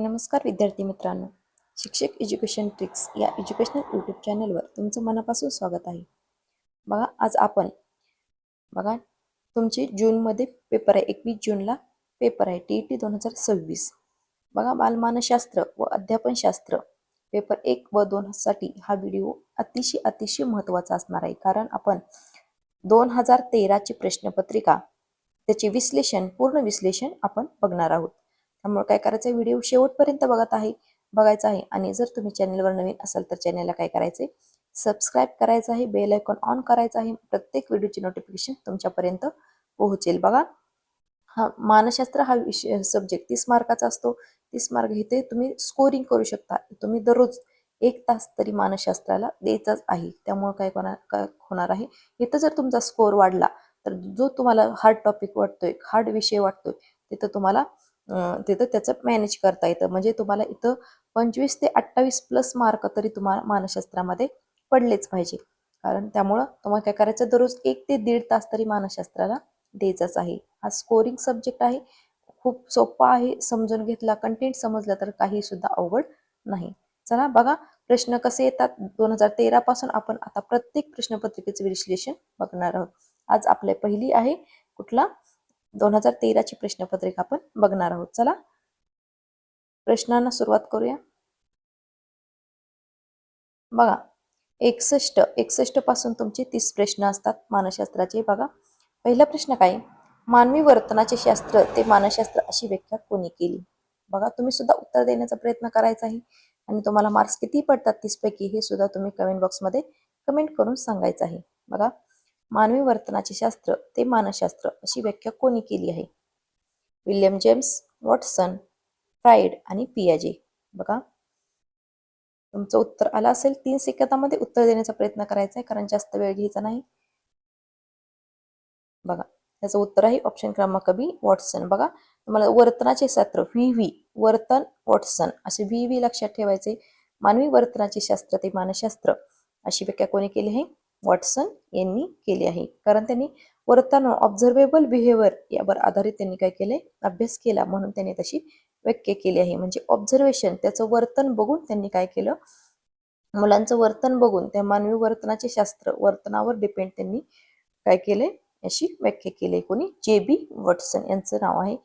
नमस्कार विद्यार्थी मित्रांनो, शिक्षक एज्युकेशन ट्रिक्स या एज्युकेशनल यूट्यूब चॅनलवर तुमचं मनापासून स्वागत आहे. बघा आज आपण तुमचे जूनमध्ये पेपर आहे, 21 जूनला पेपर आहे TET 2026. बघा बालमानसशास्त्र व अध्यापनशास्त्र पेपर 1 व 2 साठी हा व्हिडिओ अतिशय महत्त्वाचा असणार आहे. कारण आपण 2013ची प्रश्नपत्रिका त्याचे पूर्ण विश्लेषण आपण बघणार आहोत. त्यामुळे काय करायचं, व्हिडिओ शेवटपर्यंत बघायचा आहे. आणि जर तुम्ही चॅनलवर नवीन असाल तर चॅनलला काय करायचे, सबस्क्राईब करायचं आहे, बेल आयकॉन ऑन करायचा आहे. प्रत्येक व्हिडिओची नोटिफिकेशन तुमच्यापर्यंत पोहोचेल. बघा हा मानसशास्त्र हा विषय सब्जेक्ट 30 मार्काचा असतो. 30 मार्क इथे तुम्ही स्कोरिंग करू शकता. तुम्ही दररोज 1 तास तरी मानसशास्त्राला द्यायचाच आहे. त्यामुळे काय होणार आहे, इथं जर तुमचा स्कोर वाढला तर जो तुम्हाला हार्ड टॉपिक वाटतोय, हार्ड विषय वाटतोय, तिथं तुम्हाला तिथं त्याचं मॅनेज करता येतं. म्हणजे तुम्हाला इथं 25 ते 28 प्लस मार्क तरी तुम्हाला मानसशास्त्रामध्ये पडलेच पाहिजे. कारण त्यामुळं तुम्हाला काय करायचं, दररोज 1 ते 1.5 तास तरी मानसशास्त्राला द्यायचाच आहे. हा स्कोरिंग सब्जेक्ट आहे, खूप सोपा आहे. समजून घेतला, कंटेंट समजला तर काही सुद्धा अवघड नाही. चला बघा प्रश्न कसे येतात. 2013 पासून आपण आता प्रत्येक प्रश्नपत्रिकेचे विश्लेषण बघणार आहोत. आज आपल्या पहिली आहे कुठला 2013ची प्रश्नपत्रिका आपण बघणार आहोत. चला प्रश्नांना सुरुवात करूया. बघा 61 पासून तुमचे 30 प्रश्न असतात मानसशास्त्राचे. बघा पहिला प्रश्न काय, मानवी वर्तनाचे शास्त्र ते मानसशास्त्र अशी व्याख्या कोणी केली. बघा तुम्ही सुद्धा उत्तर देण्याचा प्रयत्न करायचा आहे. आणि तुम्हाला मार्क्स किती पडतात 30 पैकी हे सुद्धा तुम्ही कमेंट बॉक्समध्ये कमेंट करून सांगायचं आहे. बघा मानवी वर्तनाचे शास्त्र ते मानसशास्त्र अशी व्याख्या कोणी केली आहे. विल्यम जेम्स, वॉटसन, फ्राइड आणि पियाजे. बघा तुमचं उत्तर आलं असेल. 3 सेकंदामध्ये उत्तर देण्याचा प्रयत्न करायचा आहे, कारण जास्त वेळ घ्यायचा नाही. बघा त्याचं उत्तर आहे ऑप्शन क्रमांक बी, वॉटसन. बघा तुम्हाला वर्तनाचे शास्त्र व्ही वर्तन वॉटसन असे व्ही लक्षात ठेवायचे. मानवी वर्तनाचे शास्त्र ते मानसशास्त्र अशी व्याख्या कोणी केली आहे, वॉटसन यांनी केली आहे. कारण त्यांनी वर्तन ऑब्झर्वेबल बिहेवियर यावर आधारित त्यांनी काय केले, अभ्यास केला, म्हणून त्यांनी तशी व्याख्या केली आहे. म्हणजे ऑब्झर्वेशन त्याचं वर्तन बघून त्यांनी काय केलं, मुलांचं वर्तन बघून त्या मानवी वर्तनाचे शास्त्र वर्तनावर डिपेंड त्यांनी काय केले, अशी व्याख्या केली. कोणी, JB वॉटसन यांचं नाव आहे.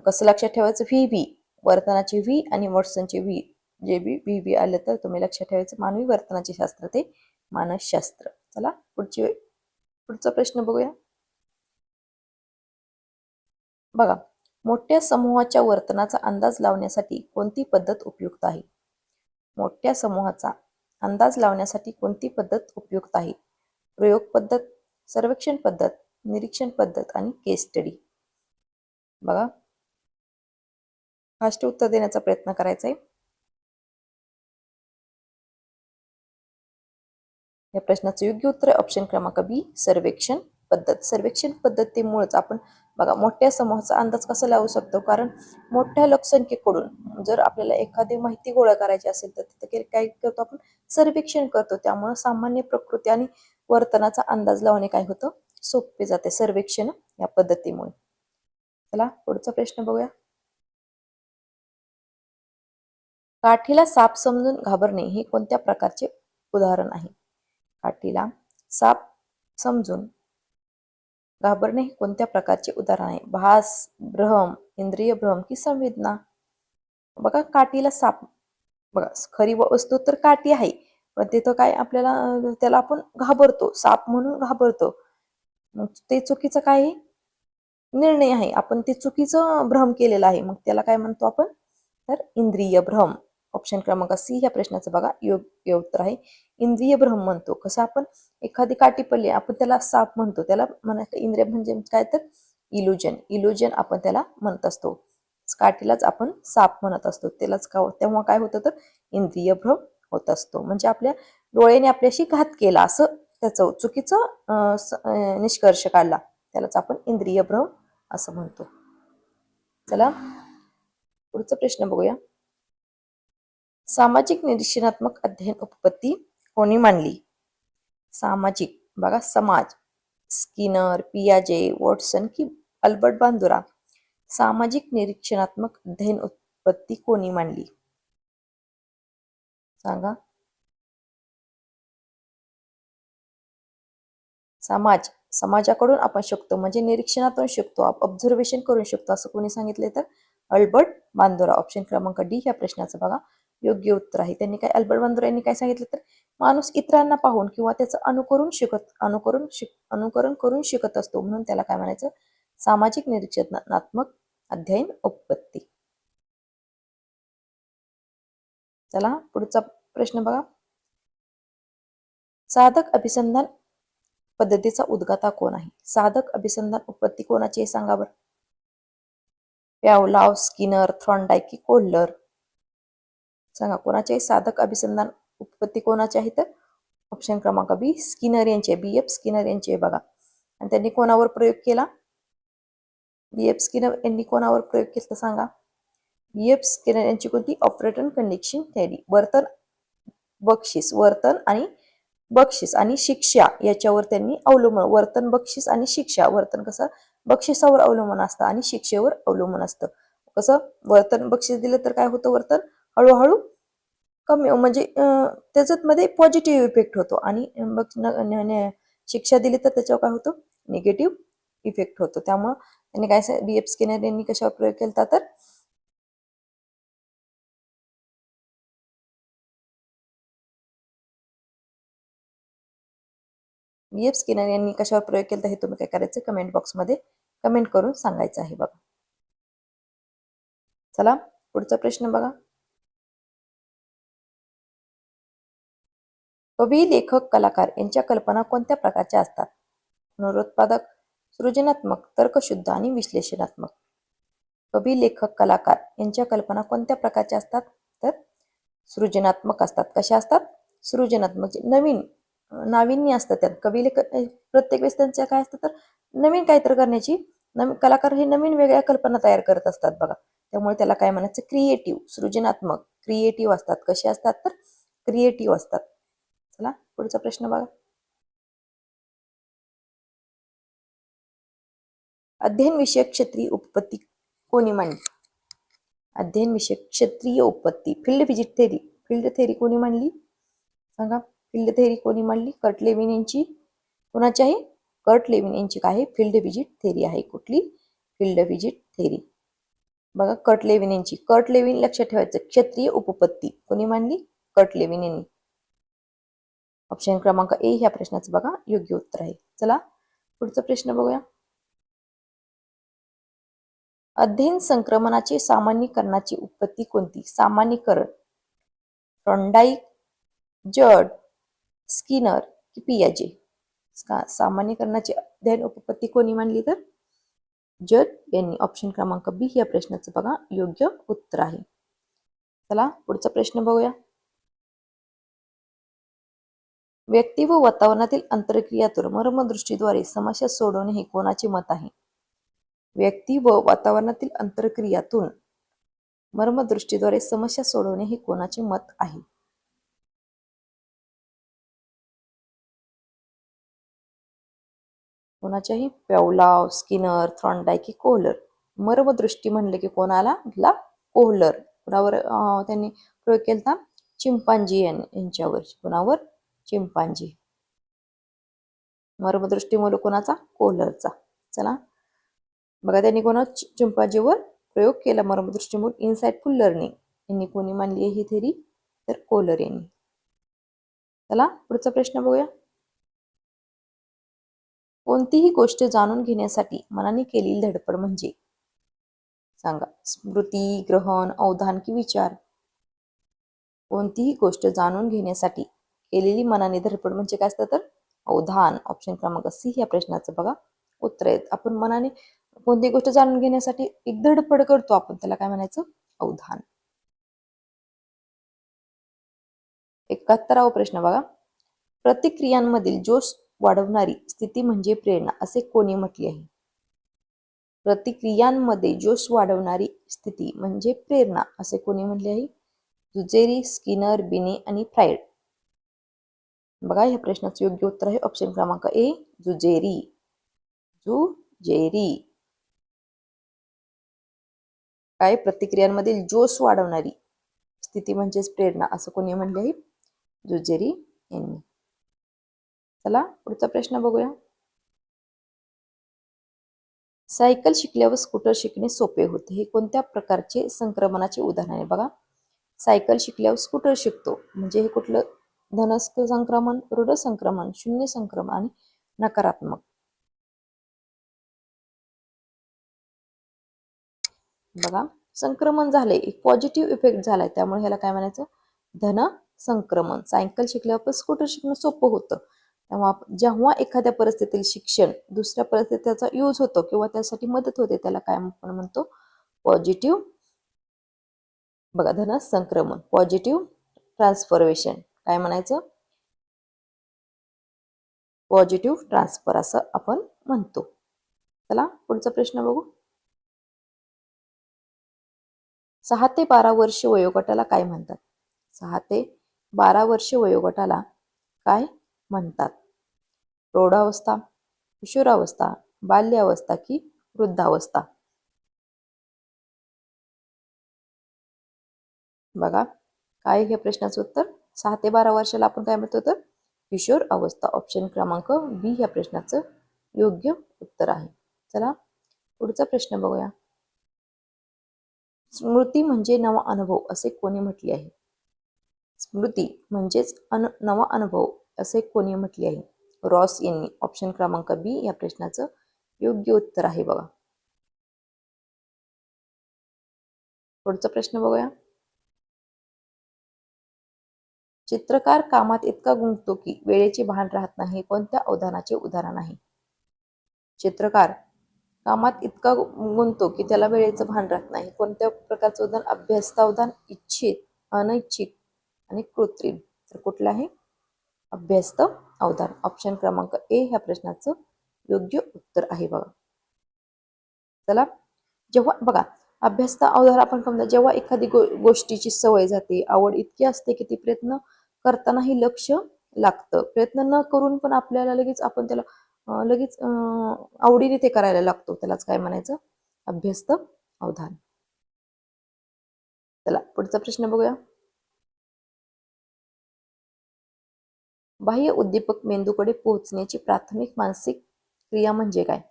कसं लक्षात ठेवायचं, व्ही वर्तनाचे व्ही आणि वॉटसनचे व्ही, JB VV आलं तर तुम्ही लक्षात ठेवायचं मानवी वर्तनाचे शास्त्र ते मानसशास्त्र. चला पुढचा प्रश्न बघूया. बघा मोठ्या समूहाच्या वर्तनाचा अंदाज लावण्यासाठी कोणती पद्धत उपयुक्त आहे. मोठ्या समूहाचा अंदाज लावण्यासाठी कोणती पद्धत उपयुक्त आहे. प्रयोग पद्धत, सर्वेक्षण पद्धत, निरीक्षण पद्धत आणि केस स्टडी. बघा फास्ट उत्तर देण्याचा प्रयत्न करायचा आहे. या प्रश्नाचं योग्य उत्तर ऑप्शन क्रमांक बी, सर्वेक्षण पद्धत. सर्वेक्षण पद्धतीमुळेच आपण बघा मोठ्या समूहाचा अंदाज कसा लावू शकतो. कारण मोठ्या लोकसंख्येकडून जर आपल्याला एखादी माहिती गोळा करायची असेल तर तिथे काय करतो आपण, सर्वेक्षण करतो. त्यामुळे सामान्य प्रकृती आणि वर्तनाचा अंदाज लावणे काय होतं, सोपे जाते सर्वेक्षण या पद्धतीमुळे. चला पुढचा प्रश्न बघूया. काठीला साप समजून घाबरणे हे कोणत्या प्रकारचे उदाहरण आहे. काठीला साप समजून घाबरणे हे कोणत्या प्रकारचे उदाहरण आहे. भास, भ्रम, इंद्रिय भ्रम की संवेदना. बघा काठीला साप, बघा खरी वस्तू तर काठी आहे, पण तिथं काय आपल्याला त्याला आपण घाबरतो, साप म्हणून घाबरतो. मग ते चुकीचं काय निर्णय आहे, आपण ते चुकीचं भ्रम केलेला आहे. मग त्याला काय म्हणतो आपण, तर इंद्रिय भ्रम. ऑप्शन क्रमांक सी ह्या प्रश्नाचं बघा योग्य उत्तर आहे, इंद्रिय भ्रम म्हणतो. कसं आपण एखादी काठी पडली आपण त्याला साप म्हणतो, त्याला म्हणायचं इंद्रिय म्हणजे काय, तर इल्युजन आपण त्याला म्हणत असतो. काठीलाच आपण साप म्हणत असतो, त्यालाच तेव्हा काय होतं, तर इंद्रिय भ्रम होत असतो. म्हणजे आपल्या डोळ्याने आपल्याशी घात केला असं त्याचं चुकीचं निष्कर्ष काढला, त्यालाच आपण इंद्रिय भ्रम असं म्हणतो. चला पुढचा प्रश्न बघूया. सामाजिक निरीक्षणात्मक अध्ययन उत्पत्ती कोणी मांडली. सामाजिक, बघा समाज, स्किनर, पियाजे, वॉटसन की अल्बर्ट बांदुरा. सामाजिक निरीक्षणात्मक अध्ययन उत्पत्ती कोणी मांडली? सांगा. समाजाकडून आपण शिकतो म्हणजे निरीक्षणातून शिकतो, ऑब्झर्वेशन करून शिकतो असं कोणी सांगितले तर अल्बर्ट बांदोरा. ऑप्शन क्रमांक डी ह्या प्रश्नाचं बघा योग्य उत्तर आहे. त्यांनी काय अल्बर्ट बांदोरा यांनी काय सांगितलं तर माणूस इतरांना पाहून किंवा त्याचं अनुकरण करून शिकत असतो, म्हणून त्याला काय म्हणायचं? सामाजिक निरीक्षणात्मक अध्ययन उत्पत्ती. चला पुढचा प्रश्न बघा. साधक अभिसंधान पद्धतीचा उद्गाता कोण आहे? साधक अभिसंधान उत्पत्ती कोणाची आहे सांगा बरं. पॅवलॉव, स्किनर, थॉर्नडाईक की कोहलर? सांगा कोणाचे आहे? साधक अभिसंधान उत्पत्ती कोणाची आहे तर ऑप्शन क्रमांक बी स्किनर यांचे, BF स्किनर यांचे बघा. आणि त्यांनी कोणावर प्रयोग केला? BF स्किनर यांनी कोणावर प्रयोग केला तर सांगा. BF स्किनर यांची कोणती? Operator condition theory. वर्तन बक्षीस आणि शिक्षा याच्यावर त्यांनी अवलंबून, वर्तन बक्षीस आणि शिक्षा. वर्तन कसं बक्षिसावर अवलंबून असतं आणि शिक्षेवर अवलंबून असतं. कसं वर्तन बक्षीस दिलं तर काय होतं? वर्तन हळूहळू कमी म्हणजे त्याच्यात मध्ये पॉझिटिव्ह इफेक्ट होतो आणि शिक्षा दिली तर त्याच्यावर काय होतं? निगेटिव्ह इफेक्ट होतो. त्यामुळं त्यांनी काय BF स्किनर यांनी कशावर प्रयोग केला तर BF स्किनर यांनी कशावर प्रयोग केला हे तुम्ही काय करायचं? कमेंट बॉक्समध्ये कमेंट करून सांगायचं आहे बघा. चला पुढचा प्रश्न बघा. कवी, लेखक, कलाकार यांच्या कल्पना कोणत्या प्रकारच्या असतात? पुनरुत्पादक, सृजनात्मक, तर्कशुद्ध आणि विश्लेषणात्मक. कवी, लेखक, कलाकार यांच्या कल्पना कोणत्या प्रकारच्या असतात तर सृजनात्मक असतात. कशा असतात? सृजनात्मक, नवीन नाविन्य असतं त्यात. कवी, प्रत्येक वेळेस त्यांच्या काय असतं तर नवीन काहीतरी करण्याची, कलाकार हे नवीन वेगळ्या कल्पना तयार करत असतात बघा. त्यामुळे त्याला काय म्हणायचं? क्रिएटिव्ह, सृजनात्मक, क्रिएटिव्ह असतात. कसे असतात तर क्रिएटिव्ह असतात. चला पुढचा प्रश्न बघा. अध्ययन विषयक क्षेत्रीय उत्पत्ती कोणी मांडली? अध्ययन विषयक क्षेत्रीय उत्पत्ती, field visit theory, field theory कोणी मांडली सांगा. फील्ड थेरी कोणी मांडली? कर्ट लेविन यांची. कोणाची आहे? कर्ट लेविन यांची काय आहे? फील्ड व्हिजिट थेरी आहे. कुठली? फील्ड व्हिजिट थेरी बघा. कर्ट लेविन यांची. कर्ट लेविन लक्षात ठेवायचं. क्षेत्रीय उपपत्ती कोणी मांडली? कर्ट लेविन यांनी. ऑप्शन क्रमांक ए ह्या प्रश्नाचं बघा योग्य उत्तर आहे. चला पुढचा प्रश्न बघूया. अध्ययन संक्रमणाचे सामान्यीकरणाची उत्पत्ती कोणती? सामान्यीकरण थॉर्नडाईक, जड, स्किनर की पियाजे? सामान्यीकरणाची अध्ययन उपपत्ती कोणी मांडली तर जड यांनी. ऑप्शन क्रमांक बी या प्रश्नाचं बघा योग्य उत्तर आहे. चला पुढचा प्रश्न बघूया. व्यक्ती व वातावरणातील आंतरक्रियातून मर्मदृष्टीद्वारे समस्या सोडवणे हे कोणाचे मत आहे? व्यक्ती व वातावरणातील आंतरक्रियातून मर्मदृष्टीद्वारे समस्या सोडवणे हे कोणाचे मत आहे? कोणाच्याही? पॅवलॉव, स्किनर, थॉर्नडाईक की कोहलर? मर्मदृष्टी म्हणले की कोणाला? कोहलर. कुणावर त्यांनी प्रयोग केला? चिंपांजी यांच्यावर. कुणावर? चिंपांजी. मर्मदृष्टीमुळे कोणाचा? कोहलरचा. चला बघा त्यांनी कोणा? चिंपांजीवर प्रयोग केला मर्मदृष्टीमुळे. इनसाइटफुल लर्निंग यांनी कोणी मांडली आहे ही थेरी तर कोहलर यांनी. चला पुढचा प्रश्न बघूया. कोणतीही गोष्ट जाणून घेण्यासाठी मनाने केलेली धडपड म्हणजे सांगा. स्मृती, ग्रहण, अवधान की विचार? कोणतीही गोष्ट जाणून घेण्यासाठी केलेली मनाने धडपड म्हणजे काय असतं तर अवधान. ऑप्शन क्रमांक सी या प्रश्नाचं बघा उत्तर आहे. आपण मनाने कोणती गोष्ट जाणून घेण्यासाठी एक धडपड करतो आपण, त्याला काय म्हणायचं? अवधान. 71वा प्रश्न बघा. प्रतिक्रियांमधील जोश वाढवणारी स्थिती म्हणजे प्रेरणा असे कोणी म्हटले आहे? प्रतिक्रियांमध्ये जोश वाढवणारी स्थिती म्हणजे प्रेरणा असे कोणी म्हटले आहे? जुजेरी, स्किनर, बिने आणि फ्राइड. बघा या प्रश्नाचं योग्य उत्तर आहे ऑप्शन क्रमांक ए जुजेरी. जुजेरी. काय प्रतिक्रियांमधील जोश वाढवणारी स्थिती म्हणजेच प्रेरणा, असं कोणी म्हणले आहे? जुजेरी यांनी. चला पुढचा प्रश्न बघूया. सायकल शिकल्यावर स्कूटर शिकणे सोपे होते, हे कोणत्या प्रकारचे संक्रमणाचे उदाहरण आहे? बघा, सायकल शिकल्यावर स्कूटर शिकतो म्हणजे हे कुठलं? धनस्क संक्रमण, ऋण संक्रमण, शून्य संक्रमण आणि नकारात्मक. बघा, संक्रमण झाले, एक पॉझिटिव्ह इफेक्ट झालाय, त्यामुळे ह्याला काय म्हणायचं? धन संक्रमण. सायकल शिकल्यावर स्कूटर शिकणं सोपं होतं. तेव्हा जेव्हा एखाद्या परिस्थितीतील शिक्षण दुसऱ्या परिस्थितीत त्याचा यूज होतो किंवा त्यासाठी मदत होते, त्याला काय आपण म्हणतो? पॉझिटिव्ह. बघा, धन संक्रमण, पॉझिटिव्ह ट्रान्सफॉर्मेशन, काय म्हणायचं? पॉझिटिव्ह ट्रान्सफर असं आपण म्हणतो. चला पुढचा प्रश्न बघू. 6 ते 12 वर्ष वयोगटाला काय म्हणतात? 6 ते 12 वर्ष वयोगटाला काय म्हणतात? प्रौढावस्था, किशोरावस्था, बाल्यावस्था की वृद्धावस्था? बघा, काय हे प्रश्नाचं उत्तर? 6 ते 12 वर्षाला आपण काय म्हणतो? तर किशोर अवस्था. ऑप्शन क्रमांक बी या प्रश्नाचं योग्य उत्तर आहे. चला पुढचा प्रश्न बघूया. स्मृती म्हणजे नवा अनुभव असे कोणी म्हटले आहे? स्मृती म्हणजेच नवा अनुभव असे कोणी म्हटले आहे? रॉस यांनी. ऑप्शन क्रमांक बी या प्रश्नाचं योग्य उत्तर आहे. बघा, पुढचा प्रश्न बघूया. चित्रकार कामात इतका गुंततो की वेळेचे भान राहत नाही, कोणत्या अवधानाचे उदाहरण आहे? चित्रकार कामात इतका गुंततो की त्याला वेळेचं भान राहत नाही, कोणत्या प्रकारचं उदाहरण? अभ्यस्तावधान, इच्छित, अनैच्छिक आणि कृत्रिम. तर कुठलं आहे? अभ्यस्त अवधान. ऑप्शन क्रमांक ए ह्या प्रश्नाचं योग्य उत्तर आहे. बघा, चला जेव्हा बघा, अभ्यस्त अवधान आपण समजा जेव्हा एखादी गोष्टीची सवय जाते, आवड इतकी असते की ती प्रयत्न करतानाही लक्ष लागतं, प्रयत्न न करून पण आपल्याला लगेच आपण त्याला लगेच आवडीने ते करायला लागतो, त्यालाच काय म्हणायचं? अभ्यस्त अवधान. चला पुढचा प्रश्न बघूया. बाह्य उद्दीपक मेंदूकडे पोहोचण्याची प्राथमिक मानसिक क्रिया म्हणजे काय?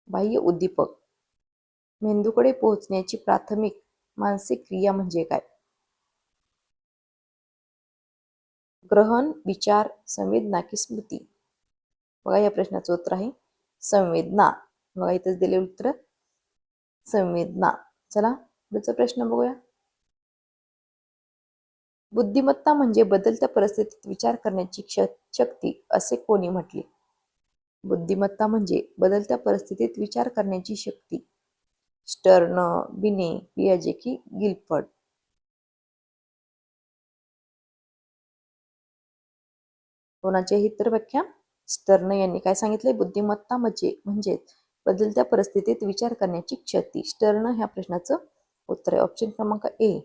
बाह्य उद्दीपक मेंदूकडे पोहोचण्याची प्राथमिक मानसिक क्रिया म्हणजे काय? ग्रहण, विचार, संवेदना की स्मृती? बघा, या प्रश्नाचं उत्तर आहे संवेदना. बघा, इथंच दिले उत्तर संवेदना. चला पुढचा प्रश्न बघूया. बुद्धिमत्ता म्हणजे बदलत्या परिस्थितीत विचार करण्याची शक्ती असे कोणी म्हटले? बुद्धिमत्ता म्हणजे बदलत्या परिस्थितीत विचार करण्याची शक्ती. स्टर्न, बिने, पियाजे की गिलफर्ड? कोणाची इतर व्याख्या? स्टर्न यांनी. काय सांगितले? बुद्धिमत्ता म्हणजे बदलत्या परिस्थितीत विचार करण्याची शक्ती. स्टर्न ह्या प्रश्नाचं उत्तर आहे. ऑप्शन क्रमांक ए.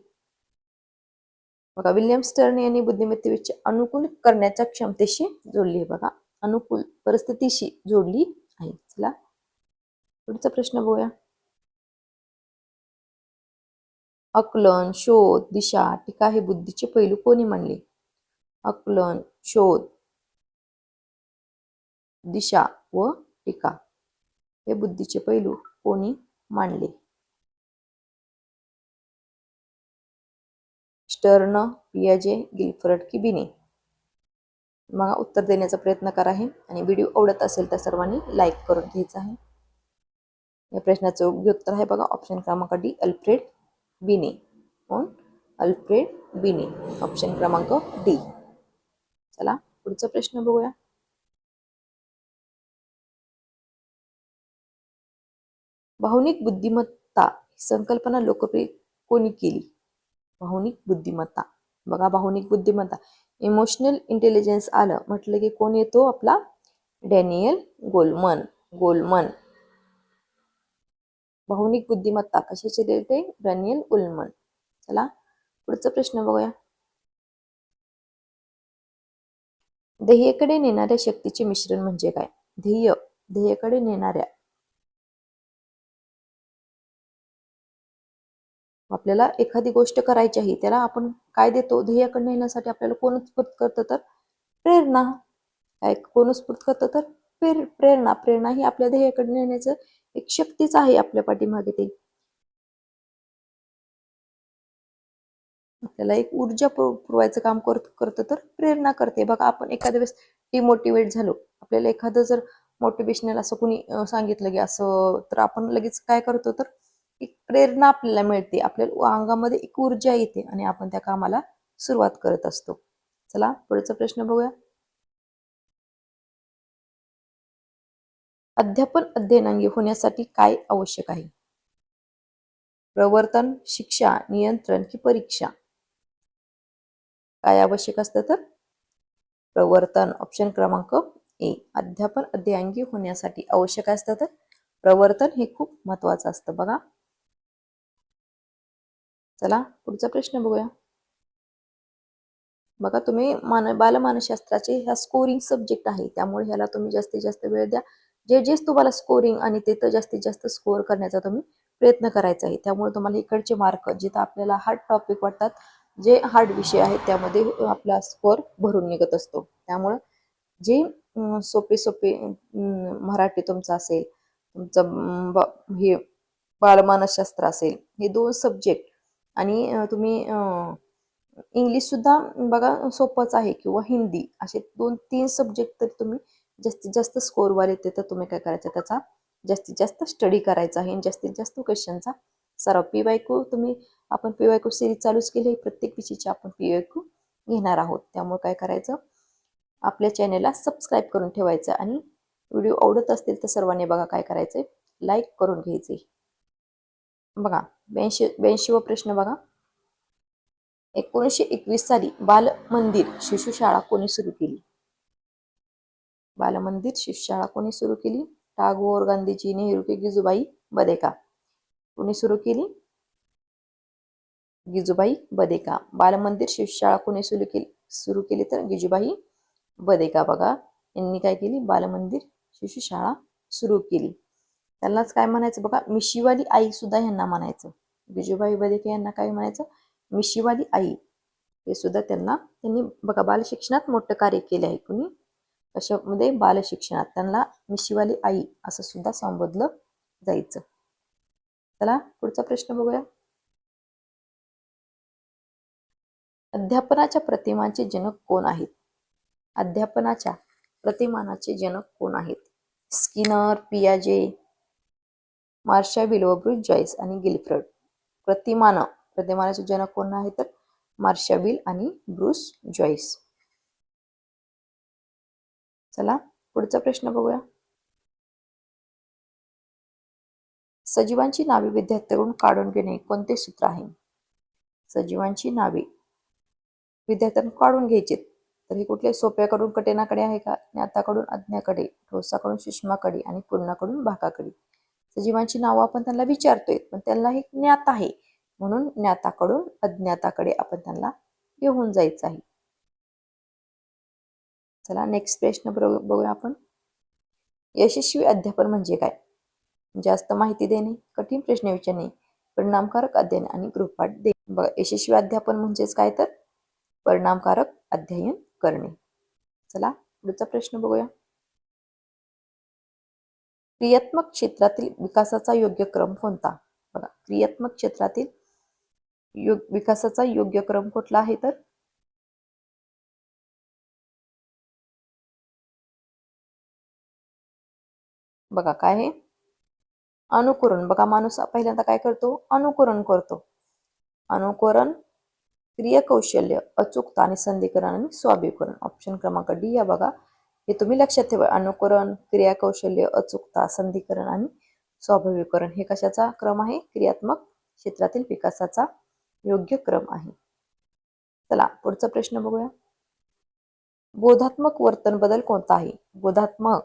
बघा, विल्यम स्टर्न यांनी बुद्धिमत्तेची अनुकूल करण्याच्या क्षमतेशी जोडली आहे. बघा, अनुकूल परिस्थितीशी जोडली आहे. चला पुढचा प्रश्न बघूया. आकलन, शोध, दिशा, टीका हे बुद्धीचे पैलू कोणी मांडले? आकलन, शोध, दिशा व टीका हे बुद्धीचे पैलू कोणी मांडले? स्टर्न, पियाजे, गिलफर्ड की बिने? मग उत्तर देण्याचा प्रयत्न करा आहे आणि व्हिडिओ आवडत असेल तर सर्वांनी लाईक करून घ्यायचा आहे. या प्रश्नाचं योग्य उत्तर आहे बघा, ऑप्शन क्रमांक डी, अल्फ्रेड बिने. कोण? अल्फ्रेड बिने. ऑप्शन क्रमांक डी. चला पुढचा प्रश्न बघूया. भावनिक बुद्धिमत्ता ही संकल्पना लोकप्रिय कोणी केली? भावनिक बुद्धिमत्ता. बघा, भावनिक बुद्धिमत्ता, इमोशनल इंटेलिजन्स आलं म्हटलं की कोण येतो? आपला डॅनियल गोलमन. गोलमन. भावनिक बुद्धिमत्ता कशाचे देते? Daniel Goleman. चला पुढचा प्रश्न बघूया. ध्येयाकडे नेणाऱ्या शक्तीचे मिश्रण म्हणजे काय? ध्येयाकडे नेणाऱ्या आपल्याला एखादी गोष्ट करायची आहे, त्याला आपण काय देतो, ध्येयाकडे नेण्यासाठी आपल्याला कोण उत्स्फूर्त करतं तर प्रेरणा. काय कोण उत्स्फूर्त करतं तर प्रेरणा. प्रेरणा ही आपल्या ध्येयाकडे नेण्याचं एक शक्तीच आहे आपल्या पाठीमागे. ते आपल्याला एक ऊर्जा पुरवायचं काम करतं तर प्रेरणा करते. बघा, आपण एखाद्या वेळेस डिमोटिवेट झालो, आपल्याला एखादं जर मोटिवेशनल असं कोणी सांगितलं की असं, तर आपण लगेच काय करतो तर एक प्रेरणा आपल्याला मिळते, आपल्या अंगामध्ये एक ऊर्जा येते आणि आपण त्या कामाला सुरुवात करत असतो. चला पुढचा प्रश्न बघूया. अध्यापन अध्ययनांगी होण्यासाठी काय आवश्यक आहे? प्रवर्तन, शिक्षा, नियंत्रण की परीक्षा? काय आवश्यक असतं तर प्रवर्तन. ऑप्शन क्रमांक ए. अध्यापन अध्ययनांगी होण्यासाठी आवश्यक असतं तर प्रवर्तन हे खूप महत्वाचं असतं. बघा, चला पुढचा प्रश्न बघूया. बघा, तुम्ही बालमानसशास्त्राचे ह्या स्कोरिंग सब्जेक्ट आहे, त्यामुळे ह्याला तुम्ही जास्तीत जास्त वेळ द्या. जे तुम्हाला स्कोरिंग आणि तिथं जास्तीत जास्त स्कोअर करण्याचा तुम्ही प्रयत्न करायचा आहे. त्यामुळे तुम्हाला इकडचे मार्क, जिथं आपल्याला हार्ड टॉपिक वाटतात, जे हार्ड विषय आहेत, त्यामध्ये आपला स्कोअर भरून निघत असतो. त्यामुळं जे सोपे सोपे मराठी तुमचं असेल, तुमचं हे बालमानसशास्त्र असेल, हे 2 सब्जेक्ट आणि तुम्ही इंग्लिश सुद्धा बघा सोपंच आहे, किंवा हिंदी, असे 2-3 सब्जेक्ट तर तुम्ही जास्तीत जास्त स्कोअरवर येते, तर तुम्ही काय करायचं, त्याचा जास्तीत जास्त स्टडी करायचा आहे आणि जास्तीत जास्त क्वेश्चनचा सराव. PYQ तुम्ही, आपण PYQ सिरीज चालूच केली, प्रत्येक विषयाची आपण PYQ घेणार आहोत. त्यामुळे काय करायचं, आपल्या चॅनेलला सबस्क्राईब करून ठेवायचं आणि व्हिडिओ आवडत असतील तर सर्वांनी बघा काय करायचंय, लाईक करून घ्यायचे. बघा 82वा प्रश्न बघा. 1921 साली बाल मंदिर शिशुशाळा कोणी सुरू केली? बालमंदिर शिशुशाळा कोणी सुरू केली? टागोर, गांधीजी, नेहरू की गिजूबाई बदेका? कोणी सुरू केली? गिजूबाई बदेका. बालमंदिर शिशुशाळा कोणी सुरू केली तर गिजूबाई बदेका. बघा, यांनी काय केली, बालमंदिर शिशुशाळा सुरू केली. त्यांनाच काय म्हणायचं बघा, मिशीवाली आई सुद्धा यांना म्हणायचं. गिजूबाई बदेके यांना काय म्हणायचं, मिशीवाली आई. हे सुद्धा त्यांनी बघा बालशिक्षणात मोठं कार्य केले आहे. कुणी कशामध्ये, बालशिक्षणात. त्यांना मिशीवाली आई असं सुद्धा संबोधलं जायचं. चला पुढचा प्रश्न बघूया. अध्यापनाच्या प्रतिमांचे जनक कोण आहेत? अध्यापनाच्या प्रतिमानाचे जनक कोण आहेत? स्किनर, पियाजे, मार्शाविल व ब्रूस जॉईस आणि गिलफ्रेड. प्रतिमानाचे जनक कोण आहे तर मार्शाविल आणि ब्रूस जॉईस. चला पुढचा प्रश्न बघूया. सजीवांची नावे विद्यार्थ्यांकडून काढून घेणे कोणते सूत्र आहे? सजीवांची नावे विद्यार्थ्यांकडून काढून घ्यायची, तर हे कुठले? सोप्याकडून कठीणाकडे आहे का? ज्ञाताकडून अज्ञाकडे, ठोसाकडून सूक्ष्माकडे आणि पूर्णाकडून भाकाकडे. सजीवांची नावं आपण त्यांना विचारतोय, पण त्यांना हे ज्ञात आहे, म्हणून ज्ञाताकडून अज्ञाताकडे आपण त्यांना घेऊन जायचं आहे. चला नेक्स्ट प्रश्न बघूया आपण. यशस्वी अध्यापन म्हणजे काय? जास्त माहिती देणे, कठीण प्रश्न विचारणे, परिणामकारक अध्ययन आणि गृहपाठ देणे. बघा, यशस्वी अध्यापन म्हणजेच काय तर परिणामकारक अध्ययन करणे. चला पुढचा प्रश्न बघूया. क्रियात्मक क्षेत्रातील विकासाचा योग्य क्रम कोणता? बघा, क्रियात्मक क्षेत्रातील विकासाचा योग्य क्रम कुठला आहे तर बघा काय आहे, अनुकरण. बघा, माणूस पहिल्यांदा काय करतो, अनुकरण करतो. अनुकरण, क्रियाकौशल्य, अचूकता आणि संधिकरण आणि स्वाभिकरण. ऑप्शन क्रमांक डी या बघा, हे तुम्ही लक्षात ठेवा. अनुकरण, क्रियाकौशल्य, अचूकता, संधिकरण आणि स्वाभाविकरण हे कशाचा क्रम आहे? क्रियात्मक क्षेत्रातील विकासाचा योग्य क्रम आहे. चला पुढचा प्रश्न बघूया. बोधात्मक वर्तन बदल कोणता आहे? बोधात्मक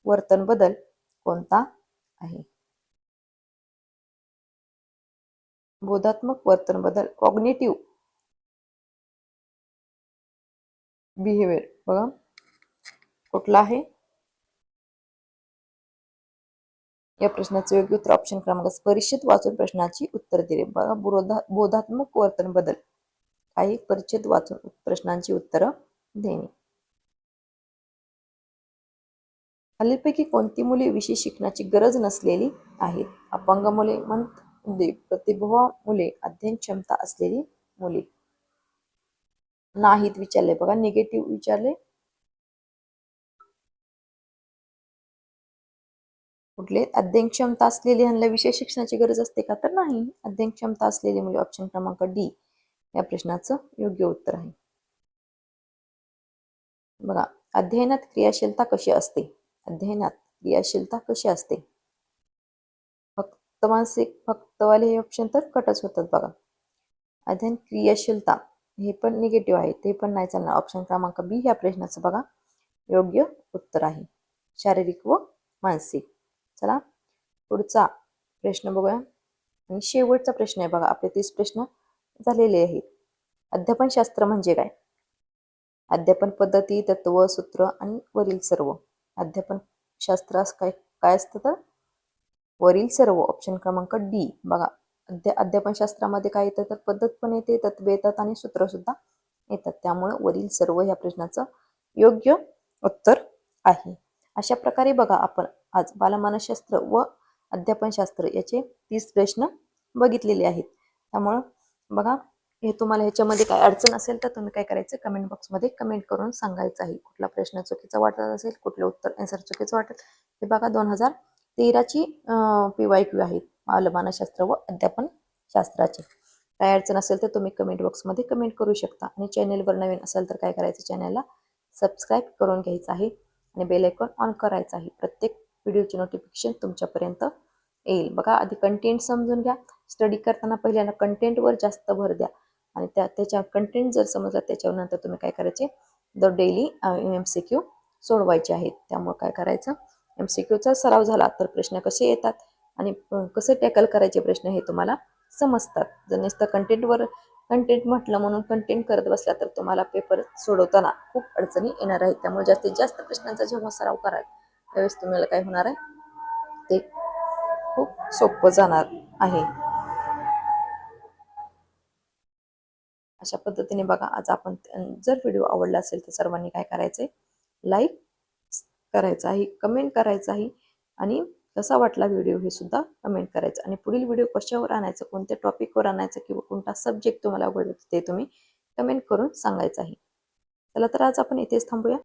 वर्तन बदल कोणता आहे? बोधात्मक वर्तन बदल, कॉग्निटिव्ह बिहेवियर. बघा, 'कुठला' आहे? या प्रश्नाचे योग्य उत्तर ऑप्शन क्रमांक परिचित वाचून प्रश्नाची उत्तर दिले. बघा बोधात्मक वर्तन बदल. काही परिचित वाचून प्रश्नांची उत्तरं देणे. खालीलपैकी कोणती मुले विशेष शिक्षणाची गरज नसलेली आहेत? अपंग मुले, मंद प्रतिभा मुले, अध्ययन क्षमता असलेली मुले. नाहीत विचारले बघा, निगेटिव्ह विचारले. कुठले? अध्ययन क्षमता असलेली ह्यांना विशेष शिक्षणाची गरज असते का? तर नाही. अध्ययन क्षमता असलेली मुले ऑप्शन क्रमांक डी या प्रश्नाचं योग्य उत्तर आहे. बघा, अध्ययनात क्रियाशीलता कशी असते? अध्ययनात क्रियाशीलता कशी असते? फक्त मानसिक, फक्तवाले हे ऑप्शन तर कटच होतात बघा. अध्ययन क्रियाशीलता हे पण निगेटिव्ह आहे, ते पण नाही चालणार. ऑप्शन क्रमांक बी ह्या प्रश्नाचं बघा योग्य उत्तर आहे. शारीरिक व मानसिक. चला पुढचा प्रश्न बघूया. आणि शेवटचा प्रश्न आहे बघा, आपले 30 प्रश्न झालेले आहेत. अध्यापनशास्त्र म्हणजे काय? अध्यापन पद्धती, तत्व, सूत्र आणि वरील सर्व. अध्यापन शास्त्रास काय काय असतं तर वरील सर्व. ऑप्शन क्रमांक डी बघा. अध्यापन शास्त्रामध्ये काय येतं तर पद्धत पण येते, तत्व येतात आणि सूत्र सुद्धा येतात. त्यामुळे वरील सर्व या प्रश्नाचं योग्य उत्तर आहे. अशा प्रकारे बघा आपण आज बालमानसशास्त्र व अध्यापनशास्त्र याचे 30 प्रश्न बघितलेले आहेत. त्यामुळं बघा, हे तुम्हाला ह्याच्यामध्ये काय अडचण असेल तर तुम्ही काय करायचं, कमेंट बॉक्समध्ये कमेंट करून सांगायचं आहे. कुठला प्रश्न चुकीचा वाटत असेल, कुठलं उत्तर आन्सर चुकीचं वाटेल. हे बघा 2013ची PYQ आहेत बालमानसशास्त्र व अध्यापन शास्त्राचे. काय अडचण असेल तर तुम्ही कमेंट बॉक्समध्ये कमेंट करू शकता. आणि चॅनेलवर नवीन असेल तर काय करायचं, चॅनलला सबस्क्राईब करून घ्यायचं आहे आणि बेल आयकॉन ऑन करायचं आहे. प्रत्येक व्हिडिओची नोटिफिकेशन तुमच्यापर्यंत येईल. बघा, आधी कंटेंट समजून घ्या. स्टडी करताना पहिल्यांदा कंटेंटवर जास्त भर द्या आणि त्याच्या कंटेंट जर समजला त्याच्यानंतर तुम्ही काय करायचे, दर डेली MCQ सोडवायचे आहेत. त्यामुळे काय करायचं, MCQचा सराव झाला तर प्रश्न कसे येतात आणि कसे टॅकल करायचे प्रश्न हे तुम्हाला समजतात. जर नुसतं कंटेंट म्हटलं म्हणून कंटेंट करत बसला तर तुम्हाला पेपर सोडवताना खूप अडचणी येणार आहेत. त्यामुळे जास्तीत जास्त प्रश्नांचा जेव्हा सराव कराल त्यावेळेस तुम्हाला काय होणार आहे, ते खूप सोपं जाणार आहे. अशा पद्धतीने बघा, आज आपण जर व्हिडिओ आवडला असेल तर सर्वांनी काय करायचंय, लाईक करायचं आहे, कमेंट करायचं आहे आणि कसा वाटला व्हिडिओ हे सुद्धा कमेंट करायचं. आणि पुढील व्हिडिओ कशावर आणायचं, कोणत्या टॉपिकवर आणायचं किंवा कोणता सब्जेक्ट तुम्हाला आवडतो ते तुम्ही कमेंट करून सांगायचं आहे. चला तर आज आपण इथेच थांबूया.